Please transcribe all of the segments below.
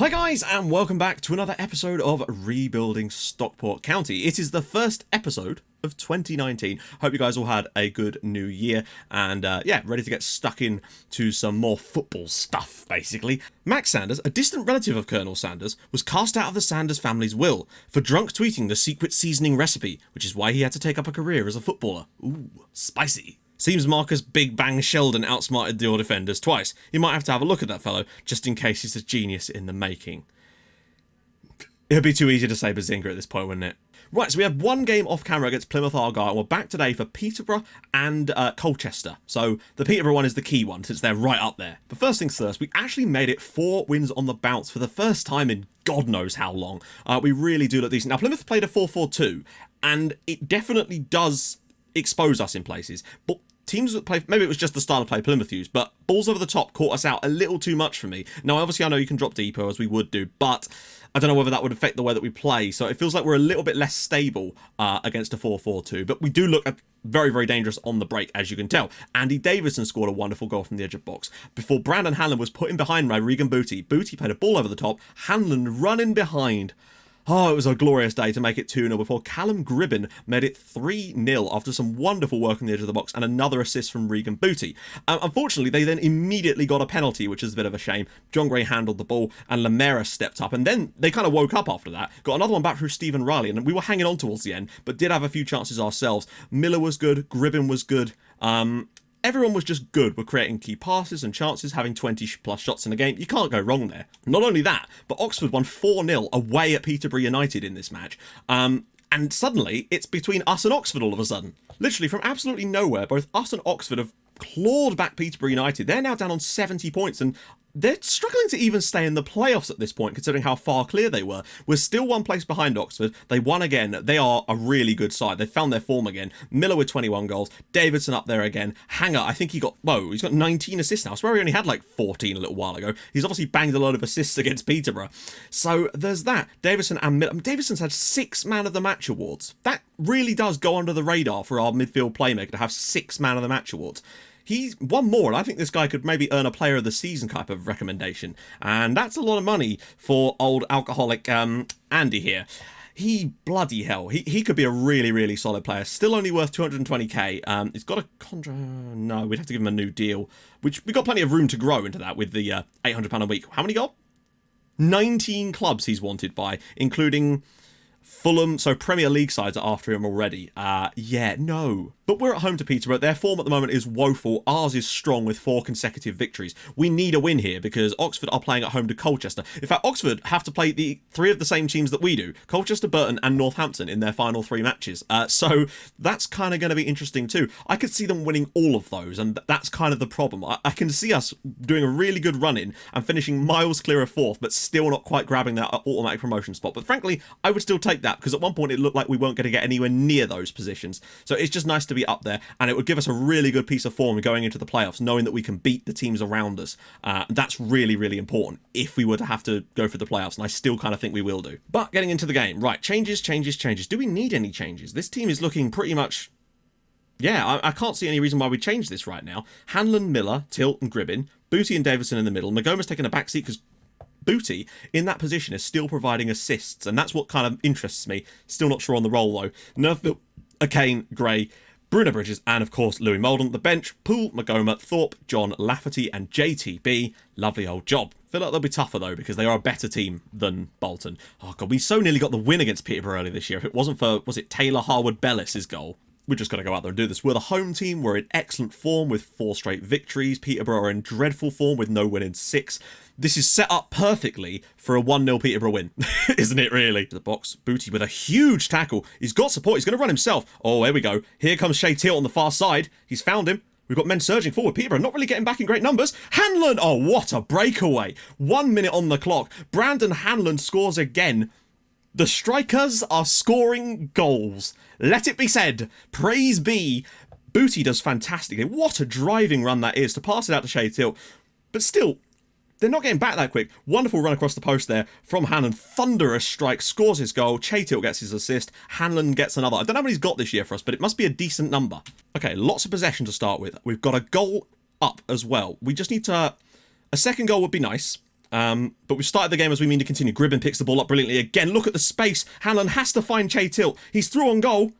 Hi guys, and welcome back to another episode of Rebuilding Stockport County. It is the first episode of 2019. Hope you guys all had a good new year and yeah, ready to get stuck in to some more football stuff, basically. Max Sanders, a distant relative of Colonel Sanders, was cast out of the Sanders family's will for drunk tweeting the secret seasoning recipe, which is why he had to take up a career as a footballer. Ooh, spicy. Seems Marcus Big Bang Sheldon outsmarted the defenders twice. You might have to have a look at that fellow, just in case he's a genius in the making. It'd be too easy to say Bazinga at this point, wouldn't it? Right, so we have one game off camera against Plymouth Argyle, and we're back today for Peterborough and Colchester. So the Peterborough one is the key one, since they're right up there. But first things first, we actually made it 4 wins on the bounce for the first time in God knows how long. We really do look decent. Now, Plymouth played a 4-4-2, and it definitely does expose us in places, but teams that play, maybe it was just the style of play Plymouth used, but balls over the top caught us out a little too much for me. Now obviously I know you can drop deeper as we would do, but I don't know whether that would affect the way that we play, so it feels like we're a little bit less stable against a 4-4-2, but we do look very, very dangerous on the break, as you can tell. Andy Davison scored a wonderful goal from the edge of box before Brandon Hanlon was put in behind by Regan Booty. Booty played a ball over the top, Hanlon running behind. Oh, it was a glorious day to make it 2-0 before Callum Gribbin made it 3-0 after some wonderful work on the edge of the box and another assist from Regan Booty. Unfortunately, they then immediately got a penalty, which is a bit of a shame. John Gray handled the ball and Lamera stepped up, and then they kind of woke up after that. Got another one back through Stephen Riley, and we were hanging on towards the end, but did have a few chances ourselves. Miller was good, Gribbin was good. Everyone was just good with creating key passes and chances, having 20 plus shots in a game. You can't go wrong there. Not only that, but Oxford won 4-0 away at Peterborough United in this match. And suddenly, it's between us and Oxford all of a sudden. Literally from absolutely nowhere, both us and Oxford have clawed back Peterborough United. They're now down on 70 points and they're struggling to even stay in the playoffs at this point, considering how far clear they were. We're still one place behind Oxford. They won again. They are a really good side. They found their form again. Miller with 21 goals. Davidson up there again. Hanger, I think he's got 19 assists now. I swear he only had like 14 a little while ago. He's obviously banged a lot of assists against Peterborough. So there's that. Davison and Miller. Davidson's had 6 Man of the Match awards. That really does go under the radar for our midfield playmaker to have 6 Man of the Match awards. He's one more, and I think this guy could maybe earn a player of the season type of recommendation. And that's a lot of money for old alcoholic Andy here. Bloody hell, he could be a really, really solid player. Still only worth 220k. He's got a contract. No, we'd have to give him a new deal, which we got plenty of room to grow into that with the £800 a week. How many got? 19 clubs he's wanted by, including Fulham, so Premier League sides are after him already. Yeah, no. But we're at home to Peterborough. Their form at the moment is woeful. Ours is strong with 4 consecutive victories. We need a win here because Oxford are playing at home to Colchester. In fact, Oxford have to play the 3 of the same teams that we do. Colchester, Burton and Northampton in their final 3 matches. So that's kind of going to be interesting too. I could see them winning all of those, and that's kind of the problem. I can see us doing a really good run-in and finishing miles clear of 4th, but still not quite grabbing that automatic promotion spot. But frankly, I would still take that because at one point it looked like we weren't going to get anywhere near those positions. So it's just nice to be up there, and it would give us a really good piece of form going into the playoffs, knowing that we can beat the teams around us. That's really, really important if we were to have to go for the playoffs, and I still kind of think we will do. But getting into the game, right, changes. Do we need any changes? This team is looking pretty much... Yeah, I can't see any reason why we change this right now. Hanlon, Miller, Tilt and Gribbin, Booty and Davison in the middle. Magoma's taking a backseat because Booty in that position is still providing assists, and that's what kind of interests me. Still not sure on the role though. Nerfville, Akane, Gray, Bruno Bridges, and of course Louis Molden. The bench, Poole, Magoma, Thorpe, John Lafferty and JTB. Lovely old job. Feel like they'll be tougher though because they are a better team than Bolton. Oh god, we so nearly got the win against Peterborough earlier this year. If it wasn't for, was it Taylor Harwood Bellis' goal? We're just going to go out there and do this. We're the home team. We're in excellent form with 4 straight victories. Peterborough are in dreadful form with no win in 6. This is set up perfectly for a 1-0 Peterborough win, isn't it really? The box, Booty with a huge tackle. He's got support. He's going to run himself. Oh, here we go. Here comes Shay Teal on the far side. He's found him. We've got men surging forward. Peterborough not really getting back in great numbers. Hanlon! Oh, what a breakaway. 1 minute on the clock. Brandon Hanlon scores again. The strikers are scoring goals. Let it be said. Praise be. Booty does fantastically. What a driving run that is to pass it out to Shay Tilt. But still, they're not getting back that quick. Wonderful run across the post there from Hanlon. Thunderous strike. Scores his goal. Shay Tilt gets his assist. Hanlon gets another. I don't know what he's got this year for us, but it must be a decent number. Okay, lots of possession to start with. We've got a goal up as well. We just need to... A second goal would be nice. But we've started the game as we mean to continue. Gribben picks the ball up brilliantly again. Look at the space. Hanlon has to find Che Tilt. He's through on goal.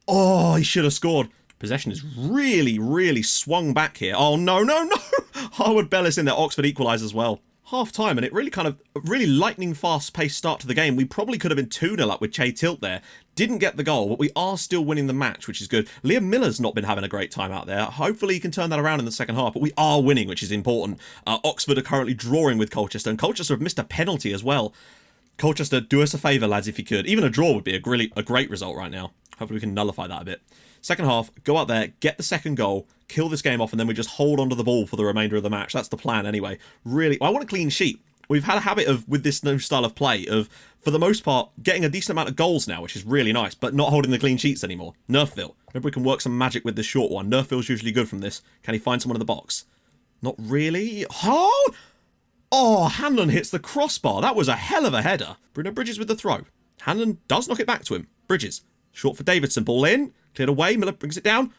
Oh, he should have scored. Possession is really, really swung back here. Oh, no, no, no. Harwood Bellis in there. Oxford equalise as well. Half time, and it really kind of really lightning fast paced start to the game. We probably could have been 2-0 up with Che Tilt there. Didn't get the goal, but we are still winning the match, which is good. Liam Miller's not been having a great time out there. Hopefully he can turn that around in the second half, but we are winning, which is important. Oxford are currently drawing with Colchester, and Colchester have missed a penalty as well. Colchester, do us a favour, lads, if you could. Even a draw would be a great result right now. Hopefully we can nullify that a bit. Second half, go out there, get the second goal, kill this game off, and then we just hold onto the ball for the remainder of the match. That's the plan anyway. Really, I want a clean sheet. We've had a habit of, with this new style of play, of, for the most part, getting a decent amount of goals now, which is really nice, but not holding the clean sheets anymore. Nerfville. Maybe we can work some magic with this short one. Nerfville's usually good from this. Can he find someone in the box? Not really. Oh, Hanlon hits the crossbar. That was a hell of a header. Bruno Bridges with the throw. Hanlon does knock it back to him. Bridges. Short for Davidson. Ball in. Cleared away. Miller brings it down.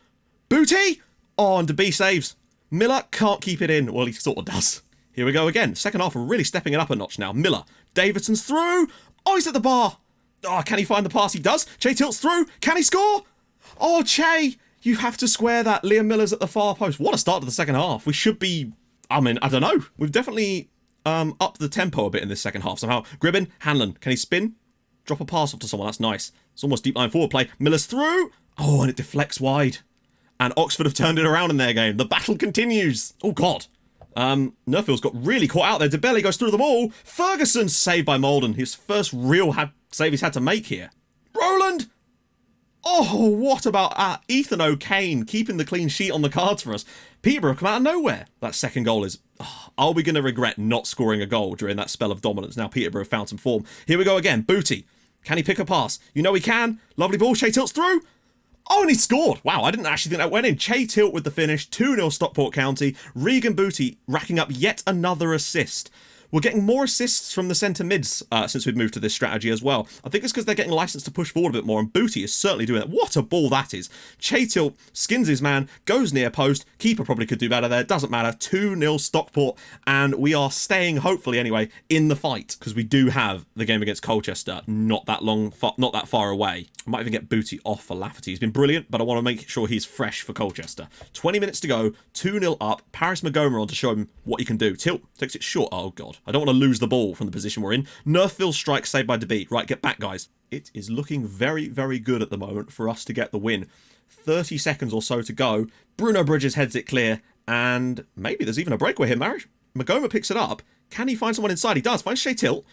Booty! Oh, and DeB saves. Miller can't keep it in. Well, he sort of does. Here we go again. Second half, we're really stepping it up a notch now. Miller. Davidson's through. Oh, he's at the bar. Oh, can he find the pass? He does. Che Tilt's through. Can he score? Oh, Che. You have to square that. Liam Miller's at the far post. What a start to the second half. We should be... I mean, I don't know. We've definitely upped the tempo a bit in this second half somehow. Gribben. Hanlon. Can he spin? Drop a pass off to someone. That's nice. It's almost deep line forward play. Miller's through. Oh, and it deflects wide. And Oxford have turned it around in their game. The battle continues. Oh, God. Nerfville's got really caught out there. DeBelly goes through them all. Ferguson saved by Molden. His first real save he's had to make here. Roland! Oh, what about Ethan O'Kane keeping the clean sheet on the cards for us? Peterborough come out of nowhere. That second goal is... Oh, are we going to regret not scoring a goal during that spell of dominance? Now Peterborough have found some form. Here we go again. Booty. Can he pick a pass? You know he can. Lovely ball. Che Tilt's through. Oh, and he scored. Wow, I didn't actually think that went in. Che Tilt with the finish. 2-0 Stockport County. Regan Booty racking up yet another assist. We're getting more assists from the centre mids since we've moved to this strategy as well. I think it's because they're getting licensed to push forward a bit more, and Booty is certainly doing that. What a ball that is. Che Tilt skins his man, goes near post. Keeper probably could do better there. Doesn't matter. 2-0 Stockport, and we are staying, hopefully anyway, in the fight, because we do have the game against Colchester not that far away. I might even get Booty off for Lafferty. He's been brilliant, but I want to make sure he's fresh for Colchester. 20 minutes to go, 2-0 up. Paris Magoma on to show him what he can do. Tilt takes it short. Oh, God. I don't want to lose the ball from the position we're in. Nerfville strike saved by DeB. Right, get back, guys. It is looking very, very good at the moment for us to get the win. 30 seconds or so to go. Bruno Bridges heads it clear, and maybe there's even a breakaway here. Magoma picks it up. Can he find someone inside? He does. Finds Che Tilt.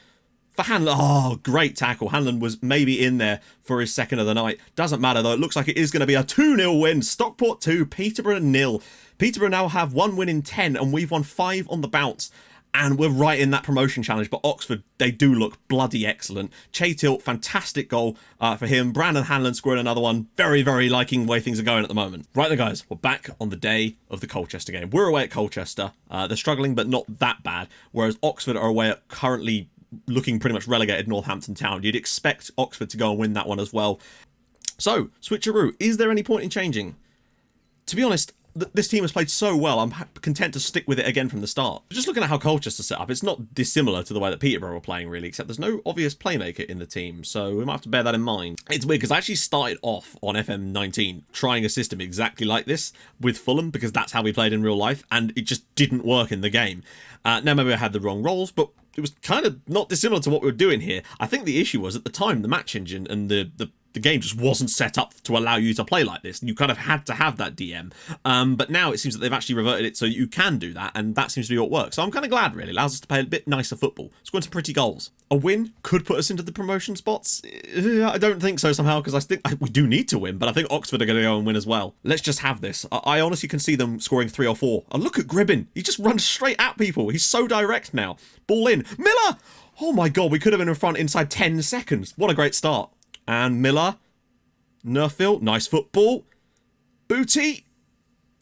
For Hanlon, oh, great tackle. Hanlon was maybe in there for his second of the night. Doesn't matter, though. It looks like it is going to be a 2-0 win. Stockport 2, Peterborough 0. Peterborough now have 1 win in 10, and we've won 5 on the bounce. And we're right in that promotion challenge. But Oxford, they do look bloody excellent. Che Tilt, fantastic goal for him. Brandon Hanlon scoring another one. Very, very liking the way things are going at the moment. Right then, guys, we're back on the day of the Colchester game. We're away at Colchester. They're struggling, but not that bad. Whereas Oxford are away at currently looking pretty much relegated Northampton Town. You'd expect Oxford to go and win that one as well. So, switcheroo. Is there any point in changing? To be honest, this team has played so well, I'm content to stick with it again from the start. Just looking at how Colchester's set up, it's not dissimilar to the way that Peterborough were playing, really, except there's no obvious playmaker in the team, so we might have to bear that in mind. It's weird, because I actually started off on FM19 trying a system exactly like this with Fulham, because that's how we played in real life, and it just didn't work in the game. Now, maybe I had the wrong roles, but it was kind of not dissimilar to what we were doing here. I think the issue was, at the time, the match engine and the game just wasn't set up to allow you to play like this. You kind of had to have that DM. But now it seems that they've actually reverted it so you can do that, and that seems to be what works. So I'm kind of glad, really. It allows us to play a bit nicer football. Scoring some pretty goals. A win could put us into the promotion spots. I don't think so somehow, because I think we do need to win, but I think Oxford are going to go and win as well. Let's just have this. I honestly can see them scoring 3 or 4. Oh, look at Gribben. He just runs straight at people. He's so direct now. Ball in. Miller! Oh my God, we could have been in front inside 10 seconds. What a great start. And Miller... Nerfville, nice football. Booty.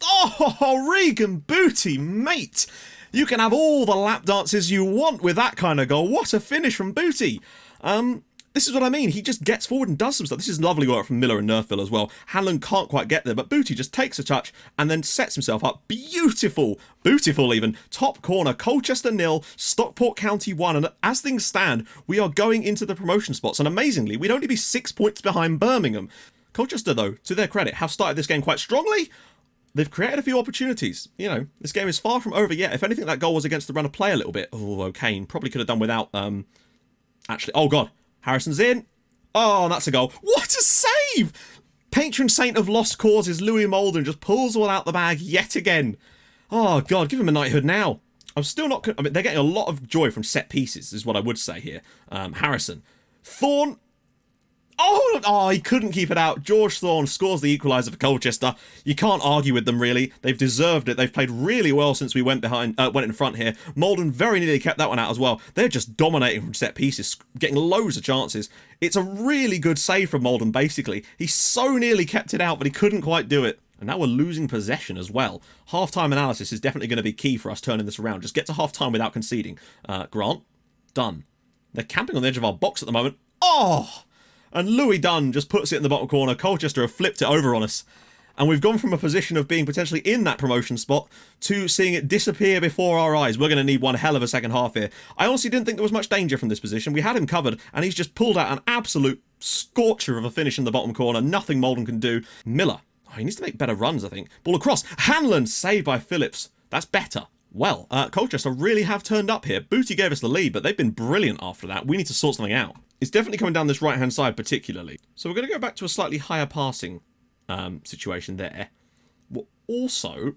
Oh, Regan Booty, mate. You can have all the lap dances you want with that kind of goal. What a finish from Booty. This is what I mean. He just gets forward and does some stuff. This is lovely work from Miller and Nerfville as well. Hanlon can't quite get there, but Booty just takes a touch and then sets himself up. Beautiful. Booty-Ful even. Top corner. Colchester 0, Stockport County 1. And as things stand, we are going into the promotion spots. And amazingly, we'd only be 6 points behind Birmingham. Colchester, though, to their credit, have started this game quite strongly. They've created a few opportunities. You know, this game is far from over yet. If anything, that goal was against the run of play a little bit. Oh, O'Kane probably could have done without, actually, oh God. Harrison's in. Oh, that's a goal. What a save! Patron saint of lost causes, Louis Molden just pulls all out the bag yet again. Oh, God, give him a knighthood now. I'm still not... I mean, they're getting a lot of joy from set pieces, is what I would say here. Harrison. Thorne. Oh, he couldn't keep it out. George Thorne scores the equaliser for Colchester. You can't argue with them, really. They've deserved it. They've played really well since we went in front here. Molden very nearly kept that one out as well. They're just dominating from set pieces, getting loads of chances. It's a really good save from Molden, basically. He so nearly kept it out, but he couldn't quite do it. And now we're losing possession as well. Half-time analysis is definitely going to be key for us turning this around. Just get to half-time without conceding. Grant. Done. They're camping on the edge of our box at the moment. Oh! And Louis Dunn just puts it in the bottom corner. Colchester have flipped it over on us. And we've gone from a position of being potentially in that promotion spot to seeing it disappear before our eyes. We're going to need one hell of a second half here. I honestly didn't think there was much danger from this position. We had him covered, and he's just pulled out an absolute scorcher of a finish in the bottom corner. Nothing Molden can do. Miller. Oh, he needs to make better runs, I think. Ball across. Hanlon saved by Phillips. That's better. Well, Colchester really have turned up here. Booty gave us the lead, but they've been brilliant after that. We need to sort something out. It's definitely coming down this right-hand side particularly. So we're going to go back to a slightly higher passing situation there. We're also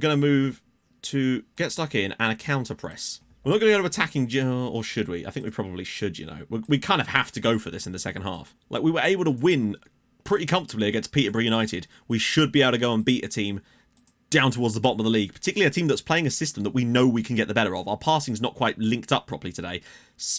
going to move to get stuck in and a counter press. We're not going to go to attacking, or should we? I think we probably should, you know. We kind of have to go for this in the second half. Like, we were able to win pretty comfortably against Peterborough United. We should be able to go and beat a team down towards the bottom of the league, particularly a team that's playing a system that we know we can get the better of. Our passing's not quite linked up properly today.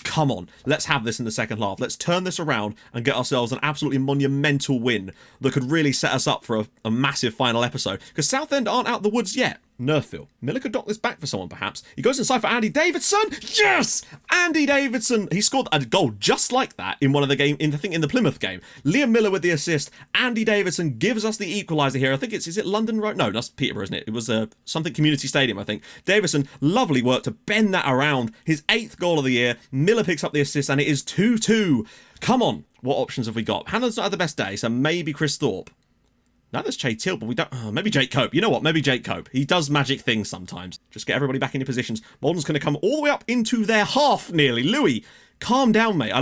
Come on, let's have this in the second half. Let's turn this around and get ourselves an absolutely monumental win that could really set us up for a massive final episode, because Southend aren't out the woods yet. Nerfville. Miller could knock this back for someone, perhaps. He goes inside for Andy Davidson. Yes! Andy Davidson. He scored a goal just like that in one of the game, I think in the Plymouth game. Liam Miller with the assist. Andy Davidson gives us the equaliser here. I think is it London Road? No, that's Peterborough, isn't it? It was something Community Stadium, I think. Davidson, lovely work to bend that around. His 8th goal of the year. Miller picks up the assist, and it is 2-2. Come on. What options have we got? Hannah's not had the best day, so maybe Chris Thorpe. Now there's Che Till, but we don't... Oh, maybe Jake Cope. You know what? Maybe Jake Cope. He does magic things sometimes. Just get everybody back into positions. Molden's going to come all the way up into their half, nearly. Louis, calm down, mate. I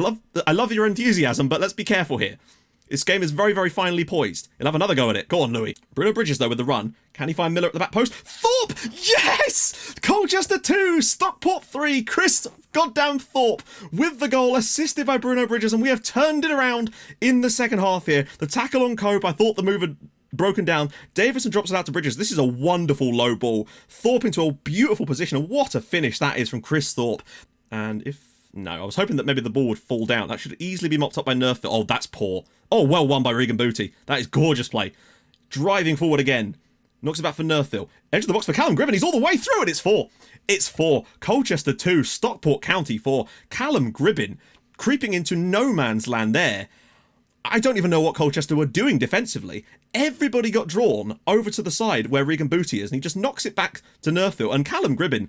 love your enthusiasm, but let's be careful here. This game is very, very finely poised. He'll have another go at it. Go on, Louis. Bruno Bridges, though, with the run. Can he find Miller at the back post? Thorpe! Yes! Colchester 2, Stockport 3. Chris goddamn Thorpe with the goal, assisted by Bruno Bridges, and we have turned it around in the second half here. The tackle on Cope, I thought the move had broken down. Davison drops it out to Bridges. This is a wonderful low ball. Thorpe into a beautiful position, and what a finish that is from Chris Thorpe. And if... No, I was hoping that maybe the ball would fall down. That should easily be mopped up by Nerfville. Oh, that's poor. Oh, well won by Regan Booty. That is gorgeous play. Driving forward again. Knocks it back for Nerfville. Edge of the box for Callum Gribben. He's all the way through, and it's 4. It's 4. Colchester 2, Stockport County 4. Callum Gribben creeping into no man's land there. I don't even know what Colchester were doing defensively. Everybody got drawn over to the side where Regan Booty is, and he just knocks it back to Nerfville. And Callum Gribben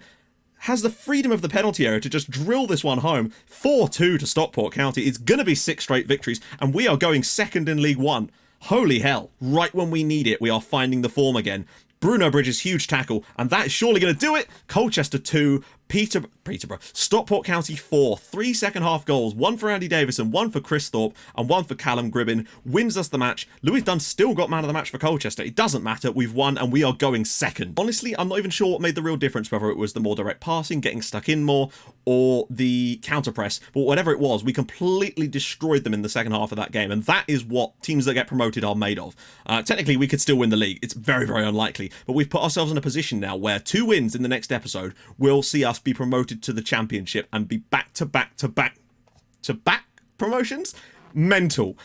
has the freedom of the penalty area to just drill this one home. 4-2 to Stockport County. It's going to be 6 straight victories, and we are going second in League One. Holy hell. Right when we need it, we are finding the form again. Bruno Bridges' huge tackle, and that is surely going to do it. Colchester 2, Peterborough, Stockport County 4, 3 second half goals, 1 for Andy Davison, 1 for Chris Thorpe, and 1 for Callum Gribben. Wins us the match. Louis Dunn still got man of the match for Colchester. It doesn't matter. We've won, and we are going second. Honestly, I'm not even sure what made the real difference, whether it was the more direct passing, getting stuck in more, or the counter press. But whatever it was, we completely destroyed them in the second half of that game, and that is what teams that get promoted are made of. Technically, we could still win the league. It's very, very unlikely, but we've put ourselves in a position now where 2 wins in the next episode will see us be promoted to the championship and be back to back promotions. Mental.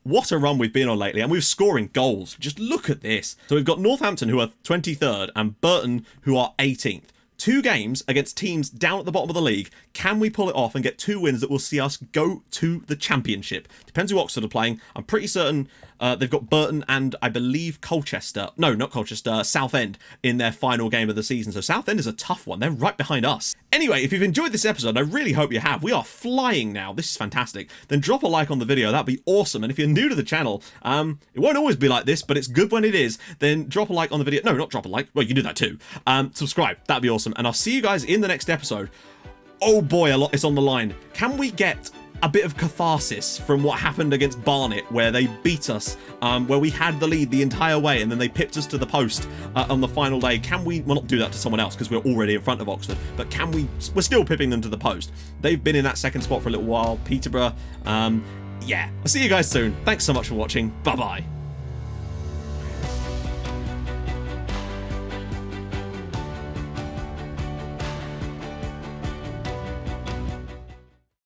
What a run we've been on lately, and we're scoring goals. Just look at this. So we've got Northampton, who are 23rd, and Burton, who are 18th. 2 games against teams down at the bottom of the league. Can we pull it off and get 2 wins that will see us go to the championship? Depends who Oxford are playing. I'm pretty certain they've got Burton and I believe Colchester. No, not Colchester, Southend in their final game of the season. So Southend is a tough one. They're right behind us. Anyway, if you've enjoyed this episode, I really hope you have. We are flying now. This is fantastic. Then drop a like on the video. That'd be awesome. And if you're new to the channel, it won't always be like this, but it's good when it is. Then drop a like on the video. No, not drop a like. Well, you can do that too. Subscribe. That'd be awesome. And I'll see you guys in the next episode. Oh boy, a lot is on the line. Can we get a bit of catharsis from what happened against Barnet, where they beat us, where we had the lead the entire way and then they pipped us to the post on the final day? Can we, well, not do that to someone else because we're already in front of Oxford, but can we, we're still pipping them to the post. They've been in that second spot for a little while. Peterborough, yeah. I'll see you guys soon. Thanks so much for watching. Bye bye.